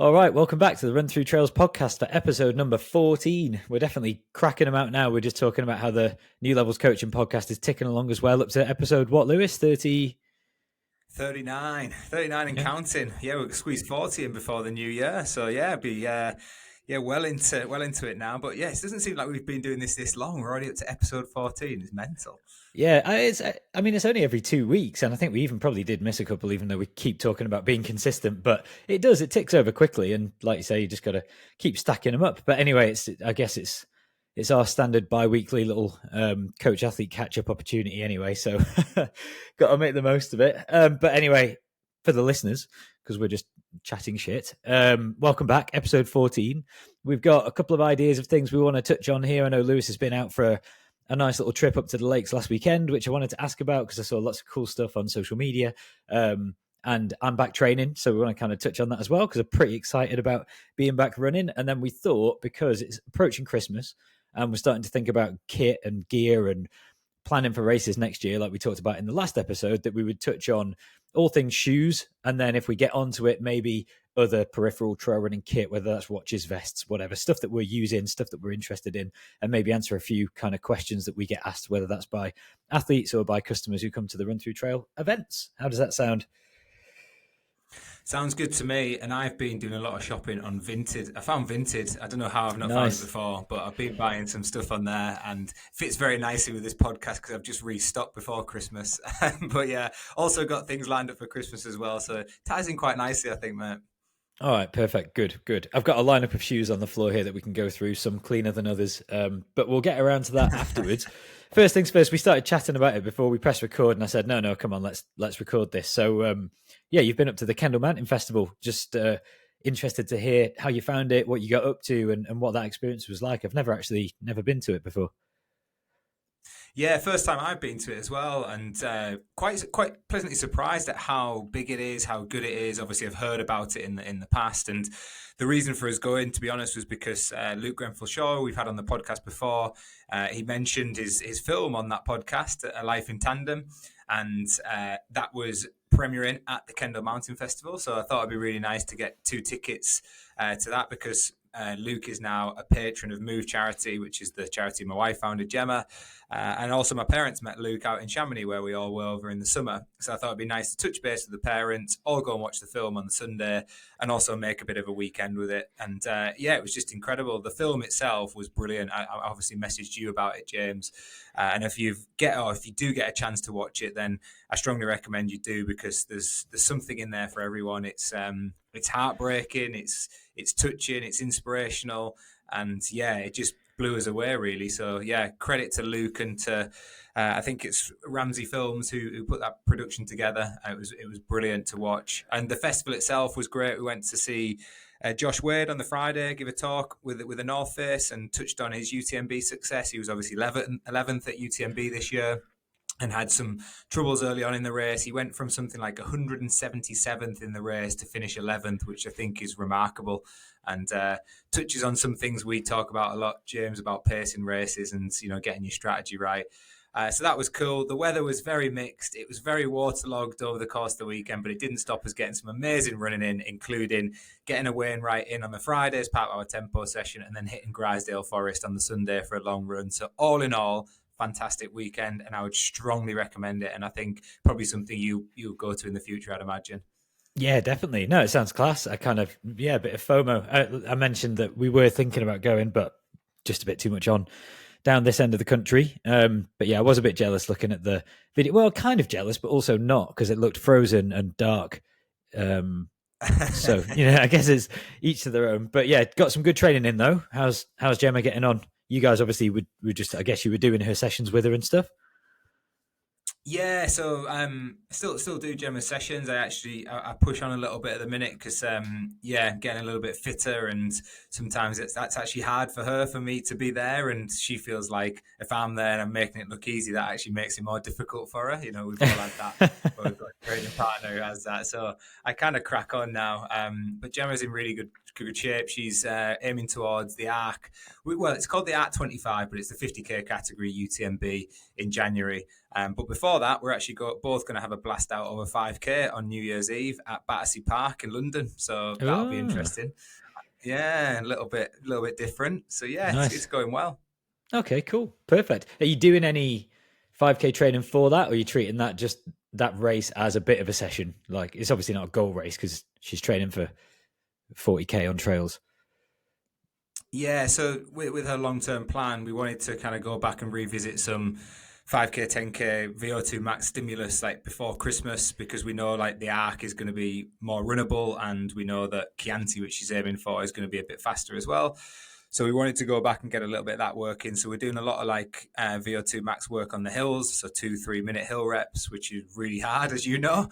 All right, welcome back to the Run Through Trails podcast for episode number 14. We're definitely cracking them out now. We're just talking about how the New Levels Coaching podcast is ticking along as well, up to episode, what, Lewis? 30? 39 and counting. Yeah, we'll squeeze 40 in before the new year. So yeah, be well into it now. But yeah, it doesn't seem like we've been doing this long. We're already up to episode 14. It's mental. Yeah, it's only every 2 weeks, and I think we even probably did miss a couple, even though we keep talking about being consistent. But it ticks over quickly, and like you say, you just got to keep stacking them up. But anyway, I guess it's our standard bi-weekly little coach athlete catch up opportunity anyway. So got to make the most of it. But anyway, for the listeners, because we're just chatting shit, welcome back, episode 14. We've got a couple of ideas of things we want to touch on here. I know Lewis has been out for a nice little trip up to the lakes last weekend, which I wanted to ask about because I saw lots of cool stuff on social media. And I'm back training, so we want to kind of touch on that as well because I'm pretty excited about being back running. And then we thought, because it's approaching Christmas and we're starting to think about kit and gear and planning for races next year, like we talked about in the last episode, that we would touch on all things shoes, and then if we get onto it, maybe other peripheral trail running kit, whether that's watches, vests, whatever, stuff that we're using, stuff that we're interested in, and maybe answer a few kind of questions that we get asked, whether that's by athletes or by customers who come to the Run Through Trail events. How does that sound? Sounds good to me. And I've been doing a lot of shopping on Vinted. I found Vinted. I don't know how I've not found it before, but I've been buying some stuff on there, and fits very nicely with this podcast because I've just restocked before Christmas. But yeah, also got things lined up for Christmas as well. So it ties in quite nicely, I think, mate. All right, perfect. Good. I've got a lineup of shoes on the floor here that we can go through, some cleaner than others, but we'll get around to that afterwards. First things first, we started chatting about it before we pressed record, and I said, no, come on, let's record this. So, yeah, you've been up to the Kendal Mountain Festival. Just interested to hear how you found it, what you got up to, and what that experience was like. I've never been to it before. Yeah, first time I've been to it as well, and quite pleasantly surprised at how big it is, how good it is. Obviously, I've heard about it in the past, and the reason for us going, to be honest, was because Luke Grenfell-Shaw, we've had on the podcast before, he mentioned his film on that podcast, A Life in Tandem, and that was premiering at the Kendal Mountain Festival. So I thought it'd be really nice to get 2 tickets to that, because Luke is now a patron of Move Charity, which is the charity my wife founded, Gemma. And also my parents met Luke out in Chamonix, where we all were over in the summer. So I thought it'd be nice to touch base with the parents, all go and watch the film on the Sunday, and also make a bit of a weekend with it. And yeah, it was just incredible. The film itself was brilliant. I obviously messaged you about it, James. And if you do get a chance to watch it, then I strongly recommend you do, because there's something in there for everyone. It's heartbreaking, it's touching, it's inspirational, and yeah, it just blew us away, really. So yeah, credit to Luke and to I think it's Ramsey Films who put that production together. It was brilliant to watch, and the festival itself was great. We went to see Josh Wade on the Friday give a talk with the North Face, and touched on his UTMB success. He was obviously 11th at UTMB this year, and had some troubles early on in the race. He went from something like 177th in the race to finish 11th, which I think is remarkable, and touches on some things we talk about a lot, James, about pacing races and getting your strategy right. So that was cool. The weather was very mixed. It was very waterlogged over the course of the weekend, but it didn't stop us getting some amazing running in, including getting a weigh-in right in on the Friday as part of our tempo session, and then hitting Grisdale Forest on the Sunday for a long run. So all in all, fantastic weekend, and I would strongly recommend it, and I think probably something you'll go to in the future, I'd imagine. Yeah, definitely. No, it sounds class. A bit of FOMO. I mentioned that we were thinking about going, but just a bit too much on down this end of the country. But yeah, I was a bit jealous looking at the video. Well, kind of jealous, but also not, because it looked frozen and dark. So, I guess it's each to their own. But yeah, got some good training in though. How's Gemma getting on? You guys obviously would just, I guess you were doing her sessions with her and stuff. Yeah, so still do Gemma's sessions. I push on a little bit at the minute because getting a little bit fitter, and sometimes that's actually hard for me to be there, and she feels like if I'm there and I'm making it look easy, that actually makes it more difficult for her. We've all had that. We've got a training partner who has that, so I kind of crack on now. But Gemma's in really good shape. She's aiming towards the ARC. Well, it's called the ARC 25, but it's the 50k category UTMB in January. But before that, we're actually both going to have a blast out over 5k on New Year's Eve at Battersea Park in London. So that'll be interesting. Yeah, a little bit different. So yeah, Nice. it's going well. Okay, cool. Perfect. Are you doing any 5k training for that, or are you treating that just that race as a bit of a session? Like, it's obviously not a goal race because she's training for 40k on trails. Yeah, so with her long-term plan, we wanted to kind of go back and revisit some 5k, 10k VO2 max stimulus like before Christmas, because we know like the ARC is going to be more runnable, and we know that Chianti, which she's aiming for, is going to be a bit faster as well. So we wanted to go back and get a little bit of that work in. So we're doing a lot of like VO2 max work on the hills. So 2-3 minute hill reps, which is really hard, as you know.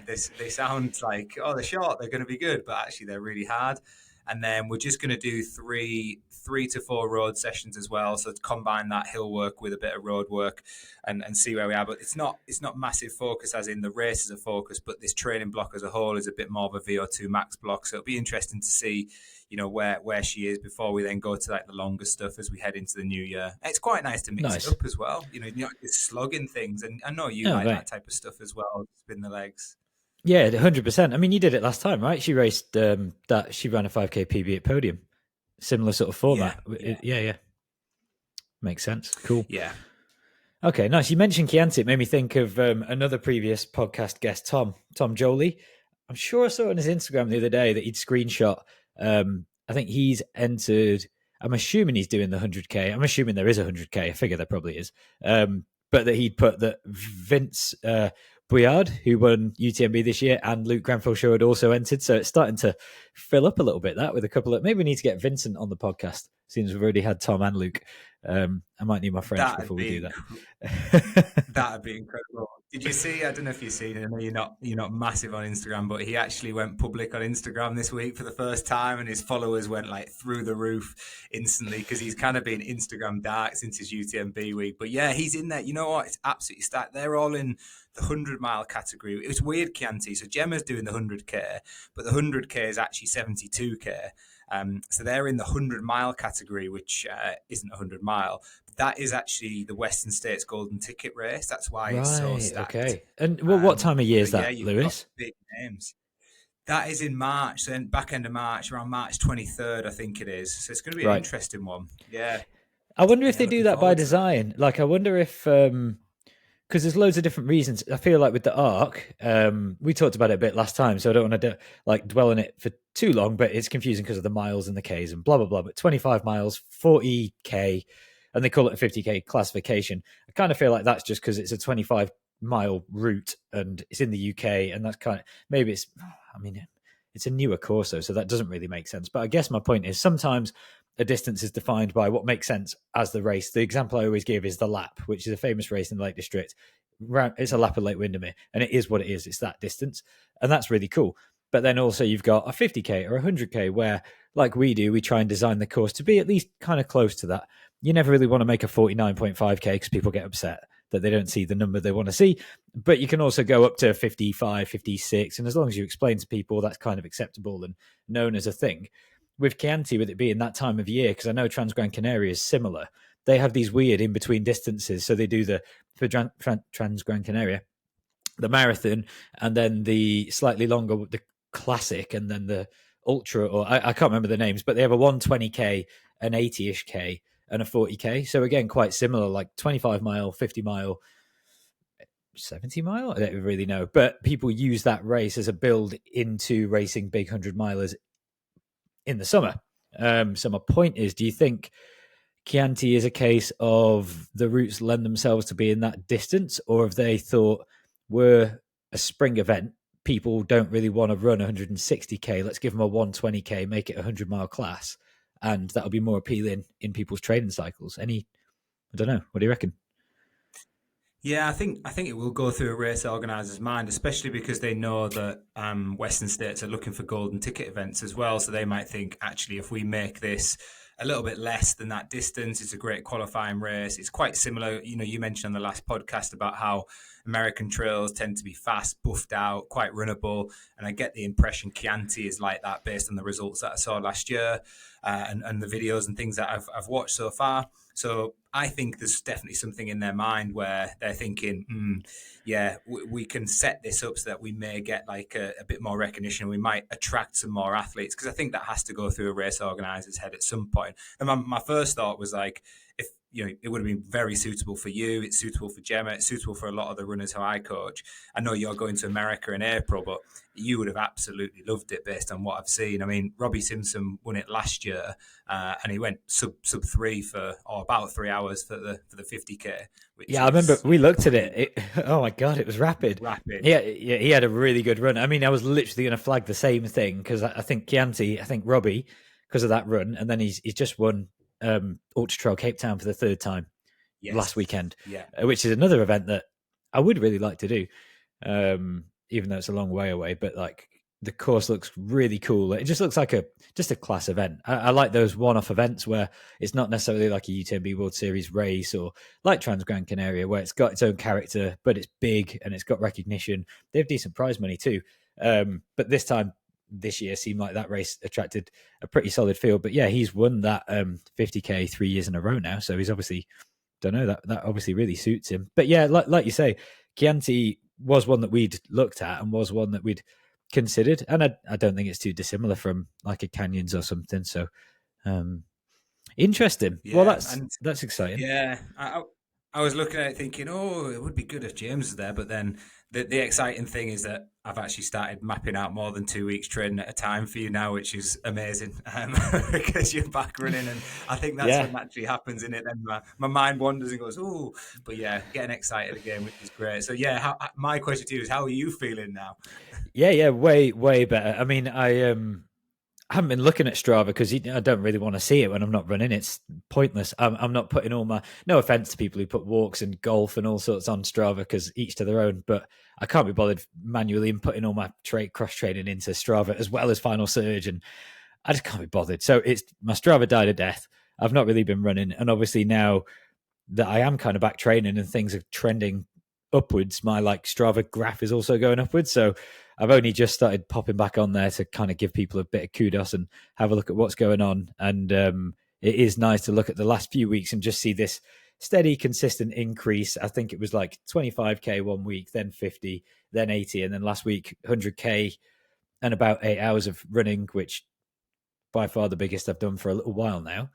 They sound like, oh, they're short, they're going to be good, but actually they're really hard. And then we're just going to do three to four road sessions as well. So to combine that hill work with a bit of road work and see where we are. But it's not massive focus as in the race is a focus, but this training block as a whole is a bit more of a VO2 max block. So it'll be interesting to see, you know, where she is before we then go to like the longer stuff as we head into the new year. It's quite nice to mix it up as well. You know, you're not just slugging things. And I know you like that type of stuff as well, spin the legs. Yeah, 100%. I mean, you did it last time, right? She raced that. She ran a 5k PB at Podium. Similar sort of format. Yeah. Makes sense. Cool. Yeah. Okay, nice. You mentioned Chianti. It made me think of another previous podcast guest, Tom Jolie. I'm sure I saw on his Instagram the other day that he'd screenshot. I think he's entered. I'm assuming he's doing the 100k. I'm assuming there is a 100k. I figure there probably is. But that he'd put that Vince Bouillard, who won UTMB this year, and Luke Granville had also entered. So it's starting to fill up a little bit, that, with a couple of... Maybe we need to get Vincent on the podcast, since we've already had Tom and Luke. I might need my French before we do that. That'd be incredible. Did you see? I don't know if you've seen it. I know you're not massive on Instagram, but he actually went public on Instagram this week for the first time, and his followers went like through the roof instantly, because he's kind of been Instagram dark since his UTMB week. But yeah, he's in there. You know what? It's absolutely stacked. They're all in the 100-mile category. It was weird, Chianti. So Gemma's doing the 100k, but the 100k is actually 72k. So they're in the 100-mile category, which isn't 100-mile. That is actually the Western States Golden Ticket race. That's why it's so stacked. Okay. And what time of year is that, Lewis? Big names. That is in March, so back end of March, around March 23rd, I think it is. So it's going to be an interesting one. Yeah. I wonder if they do that by design. Like, I wonder if... because there's loads of different reasons. I feel like with the ARC, we talked about it a bit last time, so I don't want to dwell on it for too long, but it's confusing because of the miles and the Ks and blah, blah, blah. But 25 miles, 40K, and they call it a 50K classification. I kind of feel like that's just because it's a 25-mile route and it's in the UK, and that's kind of... Maybe it's... I mean, it's a newer Corso, so that doesn't really make sense. But I guess my point is sometimes a distance is defined by what makes sense as the race. The example I always give is the lap, which is a famous race in the Lake District. It's a lap of Lake Windermere, and it is what it is. It's that distance, and that's really cool. But then also you've got a 50K or a 100K where, like we do, we try and design the course to be at least kind of close to that. You never really want to make a 49.5K because people get upset that they don't see the number they want to see. But you can also go up to 55, 56, and as long as you explain to people, that's kind of acceptable and known as a thing. With Chianti, with it being that time of year, because I know Trans Gran Canaria is similar, they have these weird in-between distances. So they do for Trans Gran Canaria, the marathon, and then the slightly longer, the classic, and then the ultra, or I can't remember the names, but they have a 120K, an 80-ish K, and a 40K. So again, quite similar, like 25 mile, 50 mile, 70 mile. I don't really know, but people use that race as a build into racing big 100-milers in the summer. So my point is, do you think Chianti is a case of the routes lend themselves to be in that distance, or have they thought, we're a spring event, people don't really want to run 160K, let's give them a 120K, make it a 100-mile class, and that'll be more appealing in people's training cycles? I don't know. What do you reckon? Yeah, I think it will go through a race organiser's mind, especially because they know that Western States are looking for golden ticket events as well. So they might think, actually, if we make this a little bit less than that distance. It's a great qualifying race. It's quite similar. You mentioned on the last podcast about how American trails tend to be fast, buffed out, quite runnable. And I get the impression Chianti is like that based on the results that I saw last year, and the videos and things that I've watched so far. So I think there's definitely something in their mind where they're thinking, yeah, we can set this up so that we may get like a bit more recognition. We might attract some more athletes, because I think that has to go through a race organizer's head at some point. And my first thought was like, if it would have been very suitable for you. It's suitable for Gemma. It's suitable for a lot of the runners who I coach. I know you're going to America in April, but you would have absolutely loved it based on what I've seen. I mean, Robbie Simpson won it last year, and he went sub 3 or about 3 hours for the 50k. Which Yeah, I remember we looked at pretty it. Oh my god, it was rapid. rapid. Yeah, he had a really good run. I mean, I was literally going to flag the same thing because I think Chianti, I think Robbie, because of that run, and then he's just won Ultra Trail Cape Town for the third time last Yes. weekend, Yeah. which is another event that I would really like to do, even though it's a long way away. But like the course looks really cool. It just looks like just a class event. I like those one-off events where it's not necessarily like a UTMB World Series race or like Trans Gran Canaria, where it's got its own character, but it's big and it's got recognition. They have decent prize money too. But this year seemed like that race attracted a pretty solid field. But yeah, he's won that 50k 3 years in a row now, so he's obviously, don't know, that obviously really suits him. But yeah, like you say, Chianti was one that we'd looked at and was one that we'd considered, and I don't think it's too dissimilar from like a Canyons or something. So interesting. Well, Yeah. that's exciting. Yeah, I was looking at it thinking, oh, it would be good if James was there. But then the exciting thing is that I've actually started mapping out more than 2 weeks training at a time for you now, which is amazing, because you're back running. And I think that's Yeah. what naturally happens in it. Then my mind wanders and goes, oh, but yeah, getting excited again, which is great. So yeah, my question to you is, how are you feeling now? Yeah, way better. I mean, I haven't been looking at Strava because I don't really want to see it when I'm not running. It's pointless. I'm not putting all my, no offense to people who put walks and golf and all sorts on Strava, because each to their own, but I can't be bothered manually putting all my cross training into Strava as well as Final Surge, and I just can't be bothered. So it's my Strava died a death. I've not really been running, and obviously now that I am kind of back training and things are trending upwards, my like Strava graph is also going upwards. So I've only just started popping back on there to kind of give people a bit of kudos and have a look at what's going on. And it is nice to look at the last few weeks and just see this steady, consistent increase. I think it was like 25k 1 week, then 50, then 80, and then last week 100k and about 8 hours of running, which by far the biggest I've done for a little while now.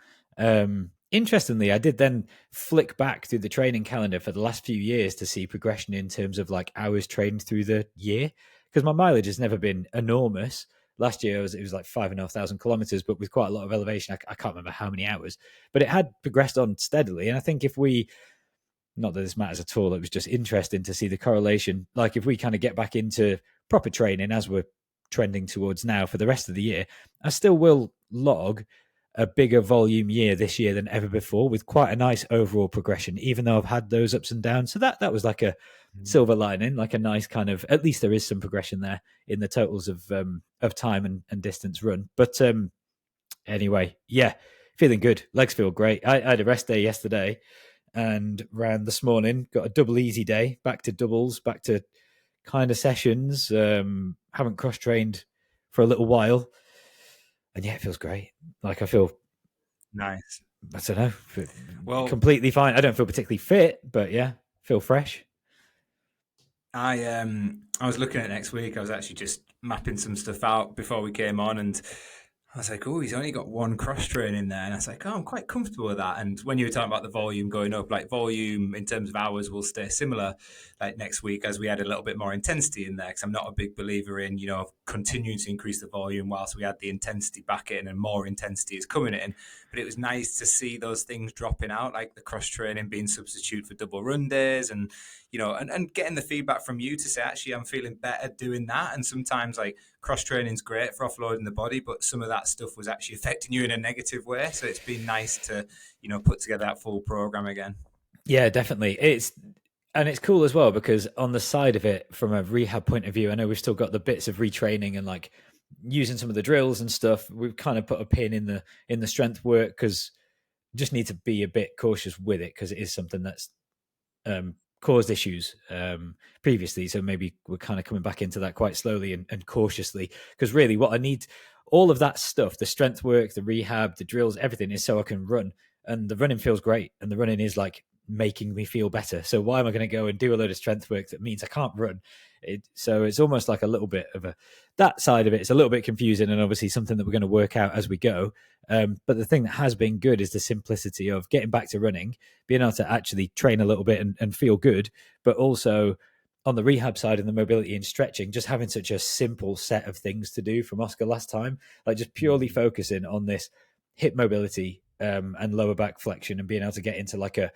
Interestingly, I did then flick back through the training calendar for the last few years to see progression in terms of like hours trained through the year, because my mileage has never been enormous. Last year it was like 5,500 kilometers, but with quite a lot of elevation. I can't remember how many hours, but it had progressed on steadily. And I think if we, not that this matters at all, it was just interesting to see the correlation. Like if we kind of get back into proper training as we're trending towards now for the rest of the year, I still will log a bigger volume year this year than ever before, with quite a nice overall progression, even though I've had those ups and downs. So that was like a silver lining, like a nice kind of, at least there is some progression there in the totals of time and distance run. But anyway, yeah, feeling good. Legs feel great. I had a rest day yesterday and ran this morning, got a double easy day, back to doubles, back to kind of sessions. Haven't cross trained for a little while, and yeah, it feels great. Like I feel, Nice. I don't know, Well, completely fine. I don't feel particularly fit, but yeah, feel fresh. I was looking at next week. I was actually just mapping some stuff out before we came on, and I was like, oh, he's only got one cross train in there. And I was like, oh, I'm quite comfortable with that. And when you were talking about the volume going up, like volume in terms of hours will stay similar like next week as we add a little bit more intensity in there. Because I'm not a big believer in, continuing to increase the volume whilst we add the intensity back in and more intensity is coming in. But it was nice to see those things dropping out, like the cross training being substitute for double run days, and and getting the feedback from you to say, actually, I'm feeling better doing that. And sometimes like cross training is great for offloading the body, but some of that stuff was actually affecting you in a negative way. So it's been nice to, put together that full program again. Yeah, definitely. It's cool as well because on the side of it, from a rehab point of view, I know we've still got the bits of retraining and like using some of the drills and stuff, we've kind of put a pin in the strength work because just need to be a bit cautious with it because it is something that's caused issues previously. So maybe we're kind of coming back into that quite slowly and cautiously because really what I need, all of that stuff, the strength work, the rehab, the drills, everything is so I can run. And the running feels great. And the running is like making me feel better. So why am I going to go and do a load of strength work that means I can't run? So it's almost like a little bit of that side of it. It's a little bit confusing and obviously something that we're going to work out as we go. But the thing that has been good is the simplicity of getting back to running, being able to actually train a little bit and feel good, but also on the rehab side and the mobility and stretching, just having such a simple set of things to do from Oscar last time, like just purely focusing on this hip mobility and lower back flexion and being able to get into like a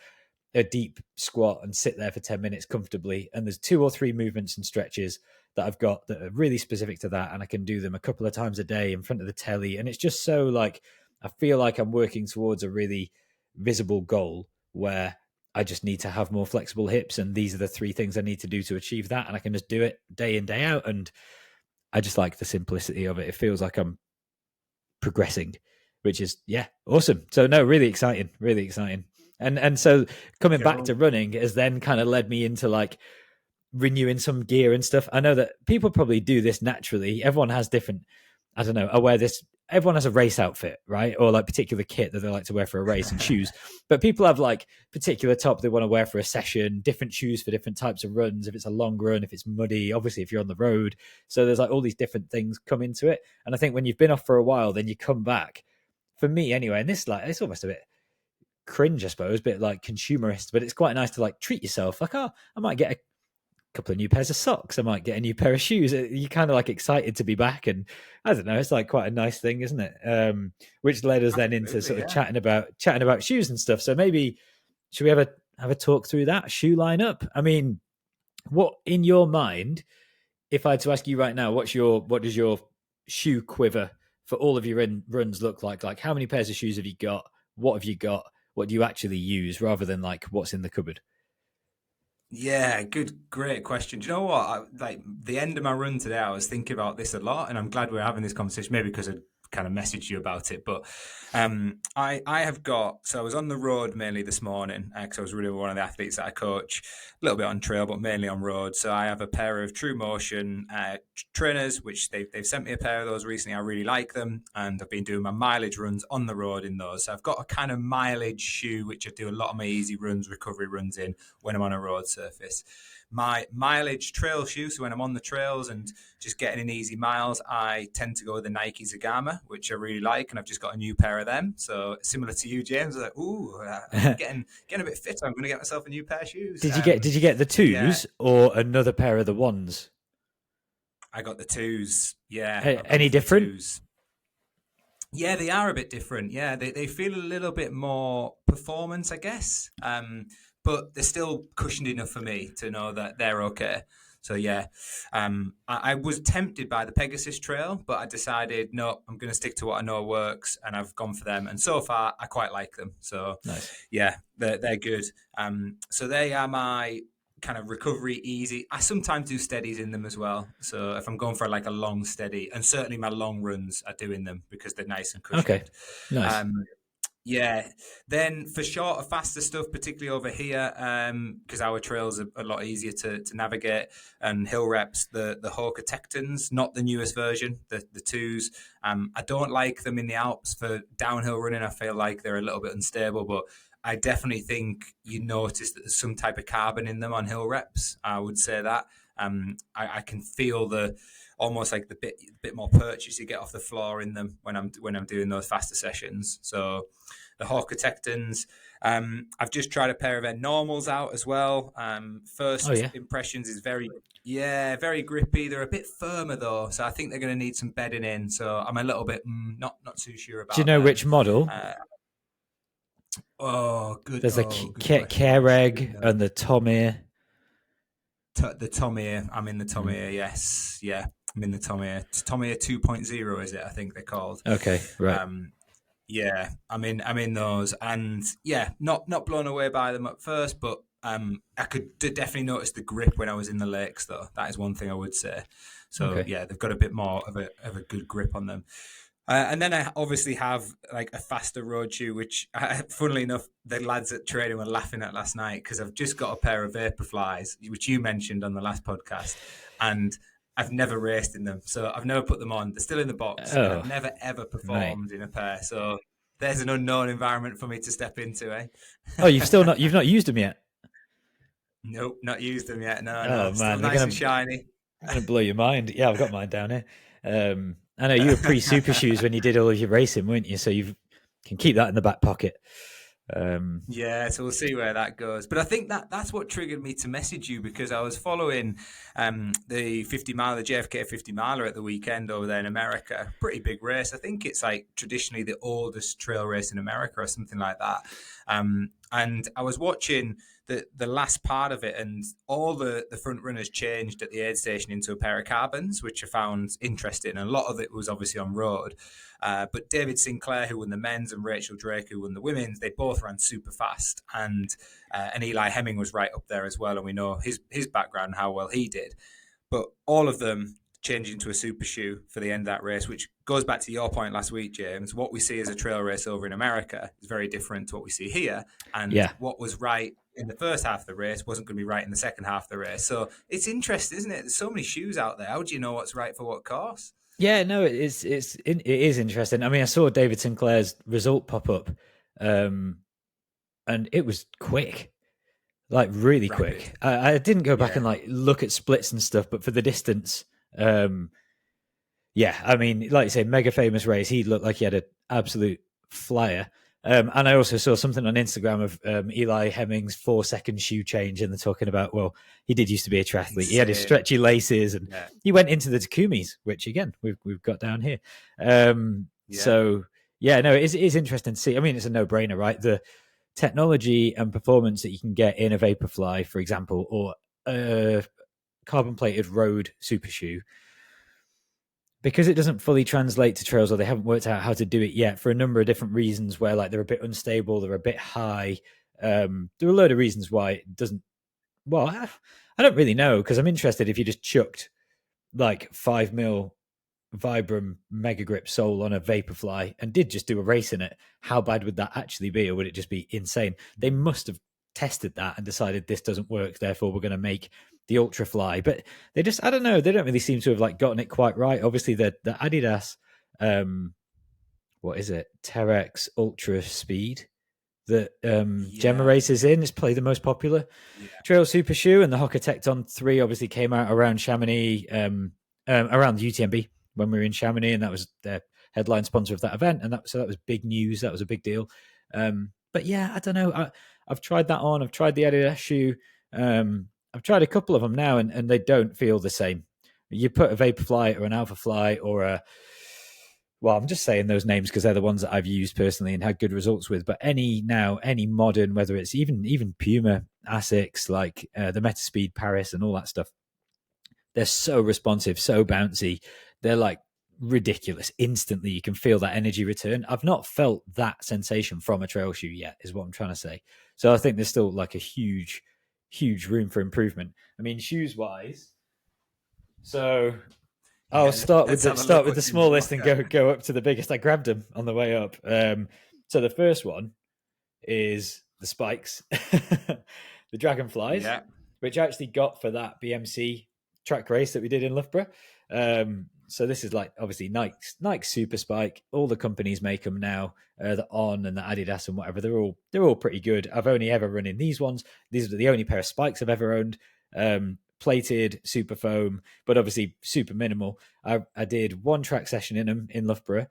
deep squat and sit there for 10 minutes comfortably. And there's 2 or 3 movements and stretches that I've got that are really specific to that. And I can do them a couple of times a day in front of the telly. And it's just so like, I feel like I'm working towards a really visible goal where I just need to have more flexible hips. And these are the 3 things I need to do to achieve that. And I can just do it day in, day out. And I just like the simplicity of it. It feels like I'm progressing, which is, yeah, awesome. So no, really exciting, really exciting. And so coming back to running has then kind of led me into like renewing some gear and stuff. I know that people probably do this naturally. Everyone has different, I don't know, I wear this, everyone has a race outfit, right? Or like particular kit that they like to wear for a race and shoes. But people have like particular top they want to wear for a session, different shoes for different types of runs. If it's a long run, if it's muddy, obviously if you're on the road. So there's like all these different things come into it. And I think when you've been off for a while, then you come back. For me anyway, and this like, it's almost a bit cringe, I suppose, a bit like consumerist, but it's quite nice to like treat yourself. Like, oh, I might get a couple of new pairs of socks. I might get a new pair of shoes. You're kind of like excited to be back. And I don't know, it's like quite a nice thing, isn't it? Which led us then into sort of chatting about shoes and stuff. So maybe should we have a talk through that shoe lineup? I mean, what in your mind, if I had to ask you right now, what does your shoe quiver for all of your runs look like? Like how many pairs of shoes have you got? What have you got? What do you actually use rather than like what's in the cupboard? Yeah, great question. Do you know what? Like the end of my run today, I was thinking about this a lot, and I'm glad we're having this conversation. Maybe because I kind of messaged you about it, but I have got. So I was on the road mainly this morning because I was really one of the athletes that I coach. A little bit on trail, but mainly on road. So I have a pair of True Motion trainers, which they've sent me a pair of those recently. I really like them, and I've been doing my mileage runs on the road in those. So I've got a kind of mileage shoe, which I do a lot of my easy runs, recovery runs in when I'm on a road surface. My mileage trail shoe, so when I'm on the trails and just getting in easy miles, I tend to go with the Nike Zagama, which I really like, and I've just got a new pair of them. So similar to you, James, I was like, ooh, I'm getting a bit fitter. I'm going to get myself a new pair of shoes. Did you get the twos or another pair of the ones? I got the twos. Yeah. Any different? Twos. Yeah, they are a bit different. Yeah, they feel a little bit more performance, I guess. But they're still cushioned enough for me to know that they're okay. So yeah, I was tempted by the Pegasus Trail, but I decided no, I'm going to stick to what I know works, and I've gone for them. And so far, I quite like them. So nice. Yeah, they're good. So they are my kind of recovery easy. I sometimes do steadies in them as well. So if I'm going for like a long steady, and certainly my long runs are doing them because they're nice and cushioned. Okay, nice. Yeah. Then for shorter, faster stuff, particularly over here, because our trails are a lot easier to navigate, and hill reps, the Hoka Tectons, not the newest version, the twos. I don't like them in the Alps for downhill running. I feel like they're a little bit unstable, but I definitely think you notice that there's some type of carbon in them on hill reps. I would say that. I can feel the almost like the bit more purchase you get off the floor in them when I'm doing those faster sessions. So the Hoka Tectons. I've just tried a pair of their normals out as well. First impressions is very grippy. They're a bit firmer though, so I think they're going to need some bedding in. So I'm a little bit not too sure about. Do you know which model? Good. There's a Kereg and the Tommy. The Tommy, I'm in the Tommy. Yes, yeah, I'm in the Tommy. Tommy 2.0 is it? I think they're called. Okay, right. Yeah, I'm in those, and yeah, not blown away by them at first, but I could definitely notice the grip when I was in the lakes, though. That is one thing I would say. So Okay. yeah, they've got a bit more of a good grip on them. And then I obviously have like a faster road shoe, which, funnily enough, the lads at training were laughing at last night because I've just got a pair of Vaporflies, which you mentioned on the last podcast, and I've never raced in them, so I've never put them on. They're still in the box, and Oh, I've never ever mate. performed in a pair. So there's an unknown environment for me to step into, eh? Oh, you've not used them yet. Nope, not used them yet. No, Oh no, still man, nice and shiny. they're gonna blow your mind. Yeah, I've got mine down here. I know you were pre super shoes when you did all of your racing, weren't you? So you can keep that in the back pocket. Yeah, so we'll see where that goes. But I think that's what triggered me to message you, because I was following the 50 mile, the JFK 50 miler at the weekend over there in America. Pretty big race. I think it's like traditionally the oldest trail race in America or something like that. And I was watching the last part of it, and all the front runners changed at the aid station into a pair of carbons, which I found interesting. And a lot of it was obviously on road. But David Sinclair, who won the men's, and Rachel Drake, who won the women's, they both ran super fast. And Eli Hemming was right up there as well. And we know his background and how well he did. But all of them changed into a super shoe for the end of that race, which goes back to your point last week, James. What we see as a trail race over in America is very different to what we see here. And yeah, what was right in the first half of the race wasn't going to be right in the second half of the race. So it's interesting, isn't it? There's so many shoes out there. How do you know what's right for what course? yeah. No, it is interesting. I mean, I saw David Sinclair's result pop up, and it was quick, like really Rapid. quick. I didn't go back and Yeah. like look at splits and stuff, but for the distance, yeah, I mean, like you say, mega famous race. He looked like he had an absolute flyer. And I also saw something on Instagram of Eli Hemming's 4 second shoe change, and they're talking about, well, he did used to be a triathlete. He had his Insane. stretchy laces, and Yeah. he went into the Takumis, which again we've got down here. Yeah. So yeah, no, it is interesting to see. I mean, it's a no brainer, right? The technology and performance that you can get in a Vaporfly, for example, or a carbon plated road super shoe, because it doesn't fully translate to trails, or they haven't worked out how to do it yet for a number of different reasons, where like they're a bit unstable, they're a bit high. There are a load of reasons why it doesn't. Well, I don't really know, because I'm interested if you just chucked like 5 mil Vibram Mega Grip sole on a Vaporfly and did just do a race in it, how bad would that actually be, or would it just be insane? They must have tested that and decided this doesn't work, therefore we're going to make the Ultra Fly. But they just, I don't know, they don't really seem to have like gotten it quite right. Obviously, the Adidas, what is it, Terex Ultra Speed that Gemma Yeah. races in is probably the most popular Yeah. trail super shoe, and the Hoka Tecton 3 obviously came out around Chamonix, around the UTMB when we were in Chamonix, and that was their headline sponsor of that event, and that was big news. That was a big deal. But yeah, I don't know. I've tried that on. I've tried the Adidas shoe. I've tried a couple of them now, and they don't feel the same. You put a Vaporfly or an Alpha Fly or a, well, I'm just saying those names because they're the ones that I've used personally and had good results with. But any modern, whether it's even Puma, Asics, like the Metaspeed Paris and all that stuff, they're so responsive, so bouncy. They're like ridiculous. Instantly, you can feel that energy return. I've not felt that sensation from a trail shoe yet, is what I'm trying to say. So I think there's still like a huge room for improvement. I mean, shoes wise. So I'll Yeah. start with Let's have a look the what's in the smallest and locker. go up to the biggest. I grabbed them on the way up. So the first one is the spikes, the Dragonflies, Yeah. which I actually got for that BMC track race that we did in Loughborough. So this is like obviously Nike Super Spike. All the companies make them now. The On and the Adidas and whatever. They're all pretty good. I've only ever run in these ones. These are the only pair of spikes I've ever owned. Plated, super foam, but obviously super minimal. I did one track session in them in Loughborough.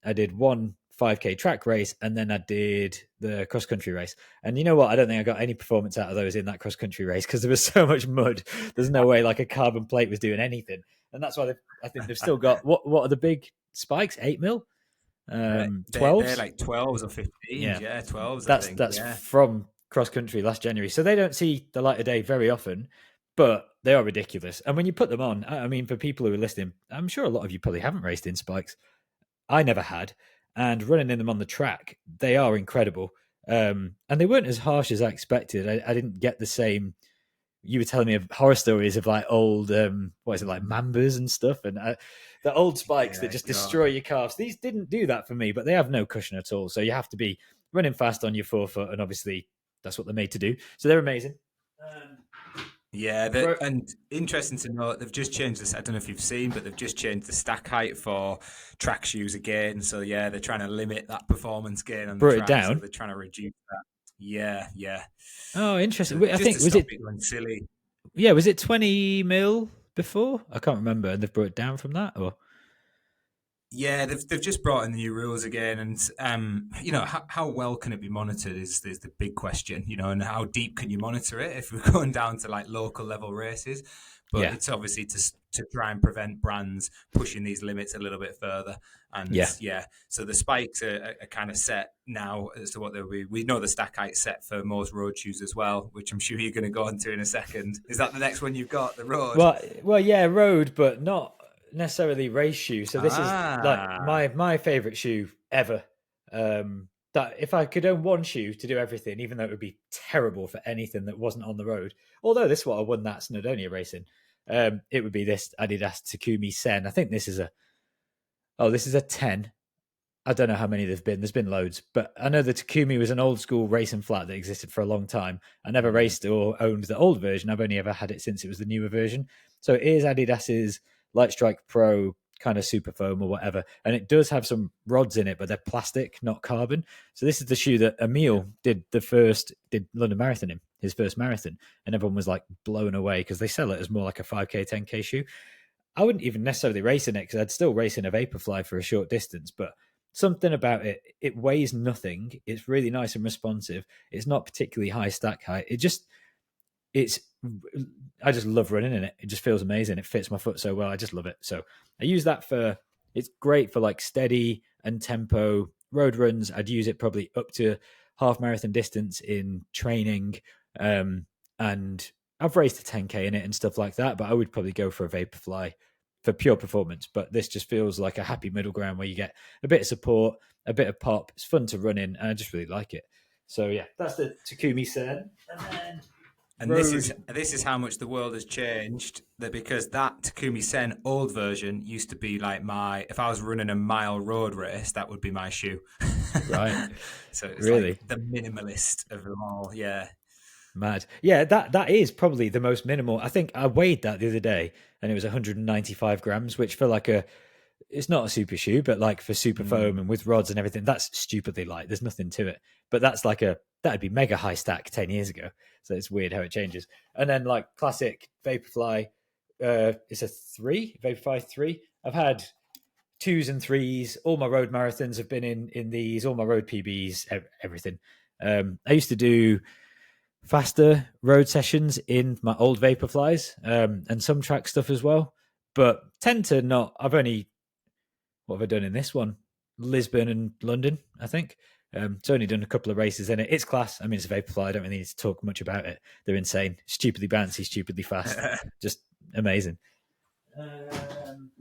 I did one 5K track race, and then I did the cross country race. And you know what? I don't think I got any performance out of those in that cross country race because there was so much mud. There's no way like a carbon plate was doing anything. And that's why I think they've still got what are the big spikes? 8 mil, They're 12s. like 12s or 15s. Yeah, Yeah, 12s, I think. that's Yeah. from cross country last January. So they don't see the light of day very often, but they are ridiculous. And when you put them on, I mean, for people who are listening, I'm sure a lot of you probably haven't raced in spikes. I never had, and running in them on the track, they are incredible. And they weren't as harsh as I expected. I didn't get the same. You were telling me of horror stories of like old, what is it, like Mambas and stuff, and the old spikes that Yeah, just God. destroy your calves. These didn't do that for me, but they have no cushion at all. So you have to be running fast on your forefoot, and obviously that's what they're made to do. So they're amazing. Um, Yeah, bro, and interesting to note, they've just changed this. I don't know if you've seen, but they've just changed the stack height for track shoes again. So yeah, they're trying to limit that performance gain on the brought it track. So down. they're trying to reduce that. Yeah, yeah. Oh, interesting. So I just think to was stop it? it going silly. Yeah, was it 20 mil before? I can't remember, and they've brought it down from that, or Yeah, they've just brought in the new rules again, and how well can it be monitored is the big question, and how deep can you monitor it if we're going down to like local level races? But yeah, it's obviously to try and prevent brands pushing these limits a little bit further, and yeah. yeah, so the spikes are kind of set now as to what they'll be. We know the stack height set for most road shoes as well, which I'm sure you're going to go on to in a second. Is that the next one you've got, the road? Well, yeah, road, but not necessarily race shoe. So this is like Ah, my favorite shoe ever. That if I could own one shoe to do everything, even though it would be terrible for anything that wasn't on the road. Although this is what I won that Snowdonia racing, it would be this Adidas Takumi Sen. I think this is a 10. I don't know how many there've been. There's been loads, but I know the Takumi was an old school racing flat that existed for a long time. I never mm, raced or owned the old version. I've only ever had it since it was the newer version. So it is Adidas's Light Strike Pro kind of super foam or whatever, and it does have some rods in it, but they're plastic, not carbon. So this is the shoe that yeah. Emil did London Marathon in his first marathon, and everyone was like blown away because they sell it as more like a 5K, 10K shoe. I wouldn't even necessarily race in it because I'd still race in a Vaporfly for a short distance, but something about it, it weighs nothing. It's really nice and responsive. It's not particularly high stack height. It's, I just love running in it. It just feels amazing. It fits my foot so well. I just love it. So I use that it's great for like steady and tempo road runs. I'd use it probably up to half marathon distance in training. And I've raced a 10K in it and stuff like that, but I would probably go for a Vaporfly for pure performance. But this just feels like a happy middle ground where you get a bit of support, a bit of pop. It's fun to run in, and I just really like it. So yeah, that's the Takumi Sen. And then And road. this is how much the world has changed. That because that Takumi Sen old version used to be like if I was running a mile road race, that would be my shoe. Right. So it's like Really the minimalist of them all. Yeah. mad. Yeah, that is probably the most minimal. I think I weighed that the other day, and it was 195 grams, which for like it's not a super shoe, but like for super foam Mm. and with rods and everything, that's stupidly light. There's nothing to it. But that's like that'd be mega high stack 10 years ago. So it's weird how it changes. And then like classic Vaporfly, it's a Vaporfly 3. I've had twos and threes. All my road marathons have been in these, all my road PBs, everything. I used to do faster road sessions in my old Vaporflies, and some track stuff as well, but tend to not. What have I done in this one? Lisbon and London, I think. It's only done a couple of races in it. It's class. I mean, it's a Vaporfly. I don't really need to talk much about it. They're insane, stupidly bouncy, stupidly fast, just amazing. Um,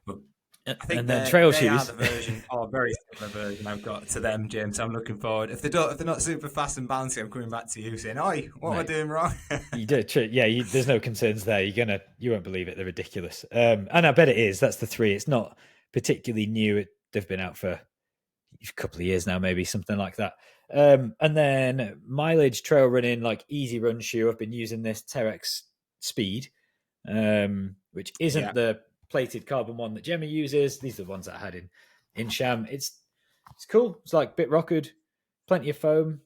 But I think and then trail they are shoes. the version, or a very similar version I've got to them, James. I'm looking forward. If they're not super fast and bouncy, I'm coming back to you saying, "Oi, what am I Mate, doing wrong?" you do, yeah. There's no concerns there. You won't believe it. They're ridiculous, and I bet it is. That's the 3. It's not particularly new. They've been out for a couple of years now, maybe something like that. And then mileage trail running, like easy run shoe. I've been using this Terex Speed, which isn't Yeah. the plated carbon one that Gemma uses. These are the ones that I had in Sham. It's cool. It's like bit rockered, plenty of foam,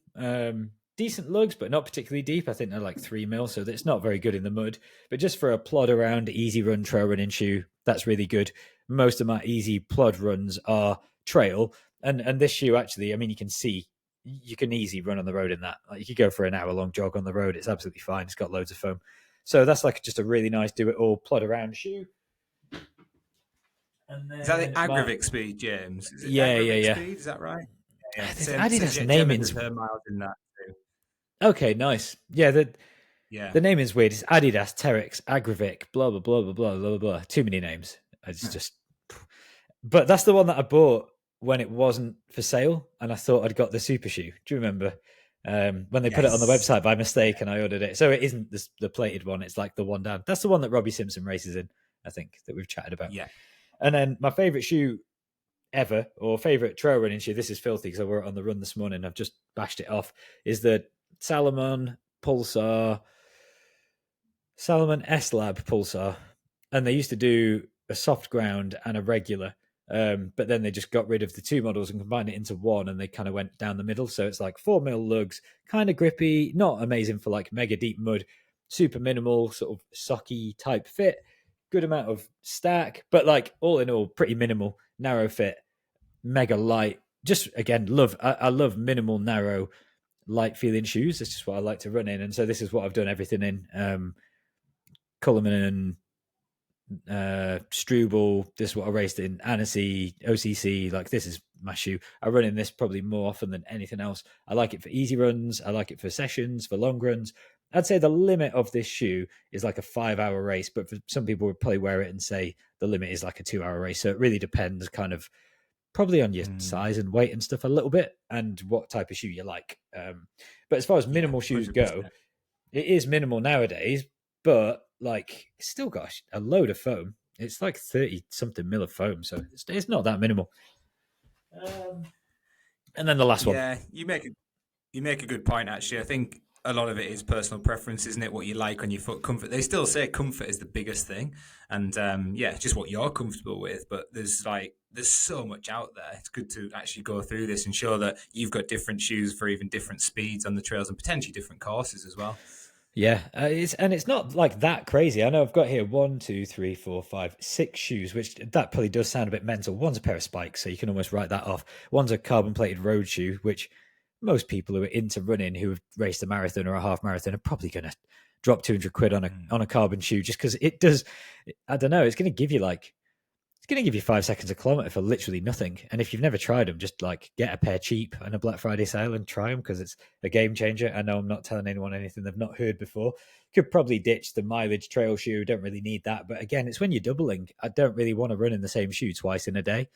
decent lugs, but not particularly deep. I think they're like 3 mil, so it's not very good in the mud. But just for a plod around, easy run trail running shoe, that's really good. Most of my easy plod runs are trail, and this shoe actually, I mean, you can easily run on the road in that. Like you could go for an hour long jog on the road. It's absolutely fine. It's got loads of foam. So that's like just a really nice do it all plod around shoe. And Is that the then Agravic speed, James? Is it the yeah, Agravic yeah. speed? Is that right? Yeah. So Adidas Gemma naming's does her miles in that too. okay, nice. Yeah, Yeah. the naming's weird. It's Adidas, Terex, Agravic, blah blah blah blah blah blah blah. Too many names. It's just, but that's the one that I bought when it wasn't for sale, and I thought I'd got the super shoe. Do you remember when they put it on the Yes. website by mistake and I ordered it? So it isn't the plated one; it's like the one down. That's the one that Robbie Simpson races in, I think, that we've chatted about. Yeah. And then my favorite shoe ever, or favorite trail running shoe, this is filthy because I wore it on the run this morning, I've just bashed it off, is the Salomon Pulsar, Salomon S Lab Pulsar. And they used to do a soft ground and a regular, but then they just got rid of the two models and combined it into one, and they kind of went down the middle. So it's like 4mm lugs, kind of grippy, not amazing for like mega deep mud, super minimal, sort of socky type fit, good amount of stack, but like all in all, pretty minimal, narrow fit, mega light. Just again, I love minimal, narrow, light feeling shoes. That's just what I like to run in, and so this is what I've done everything in. Cullinan, Struble. This is what I raced in. Annecy, OCC. Like, this is my shoe. I run in this probably more often than anything else. I like it for easy runs. I like it for sessions, for long runs. I'd say the limit of this shoe is like a 5-hour race, but for some people would probably wear it and say the limit is like a 2-hour race. So it really depends kind of probably on your size and weight and stuff a little bit, and what type of shoe you like. But as far as Yeah. minimal shoes 100%. go, it is minimal nowadays, but like it's still got a load of foam. It's like 30 something mil of foam, so it's not that minimal. And then the last one. Yeah, you make a good point, actually. I think a lot of it is personal preference, isn't it? What you like on your foot, comfort. They still say comfort is the biggest thing, and yeah, just what you're comfortable with. But there's so much out there. It's good to actually go through this and show that you've got different shoes for even different speeds on the trails and potentially different courses as well. Yeah, it's not like that crazy. I know I've got here 1, 2, 3, 4, 5, 6 shoes, which that probably does sound a bit mental. One's a pair of spikes, so you can almost write that off. One's a carbon plated road shoe, which most people who are into running, who have raced a marathon or a half marathon, are probably going to drop 200 quid on a carbon shoe, just because it does. I don't know. It's going to give you like, it's going to give you 5 seconds a kilometer for literally nothing. And if you've never tried them, just like get a pair cheap on a Black Friday sale and try them, because it's a game changer. I know I'm not telling anyone anything they've not heard before. Could probably ditch the mileage trail shoe. Don't really need that. But again, it's when you're doubling. I don't really want to run in the same shoe twice in a day.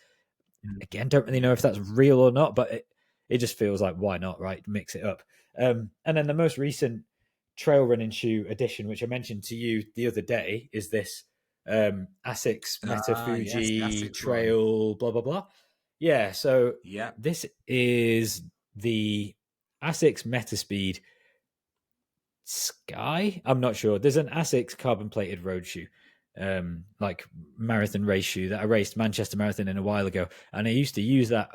Again, don't really know if that's real or not, but it just feels like, why not, right? Mix it up. And then the most recent trail running shoe addition, which I mentioned to you the other day, is this Asics Meta Yes, the Fuji Asics one. Trail, blah blah blah. Yeah, so Yeah. this is the Asics Metaspeed Sky. I'm not sure. There's an Asics carbon plated road shoe, like marathon race shoe that I raced Manchester Marathon in a while ago, and I used to use that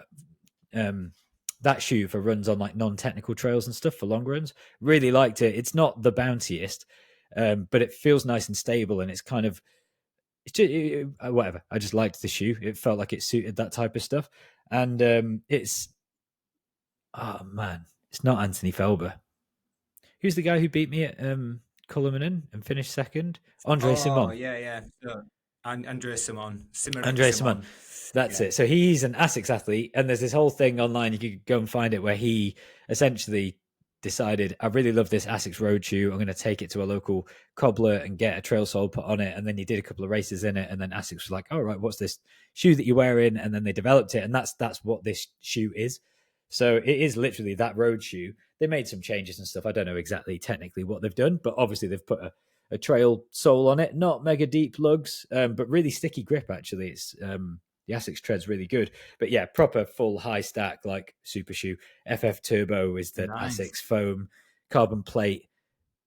shoe for runs on like non-technical trails and stuff for long runs. Really liked it. It's not the bountiest, but it feels nice and stable, and it's kind of it's just, whatever. I just liked the shoe. It felt like it suited that type of stuff, and it's oh man, it's not Anthony Felber. Who's the guy who beat me at Cullinan and finished second? Andre Oh, Simon. yeah, yeah. So, Andrea Simon, Simeric Andre Simon. Simon. That's Yeah. it. So he's an ASICS athlete, and there's this whole thing online. You could go and find it where he essentially decided, I really love this ASICS road shoe. I'm going to take it to a local cobbler and get a trail sole put on it. And then he did a couple of races in it. And then ASICS was like, all right, what's this shoe that you're wearing? And then they developed it. And that's what this shoe is. So it is literally that road shoe. They made some changes and stuff. I don't know exactly technically what they've done, but obviously they've put a trail sole on it, not mega deep lugs, but really sticky grip, actually. It's the Asics tread's really good. But yeah, proper full high stack, like super shoe. FF Turbo is the Nice. Asics foam carbon plate,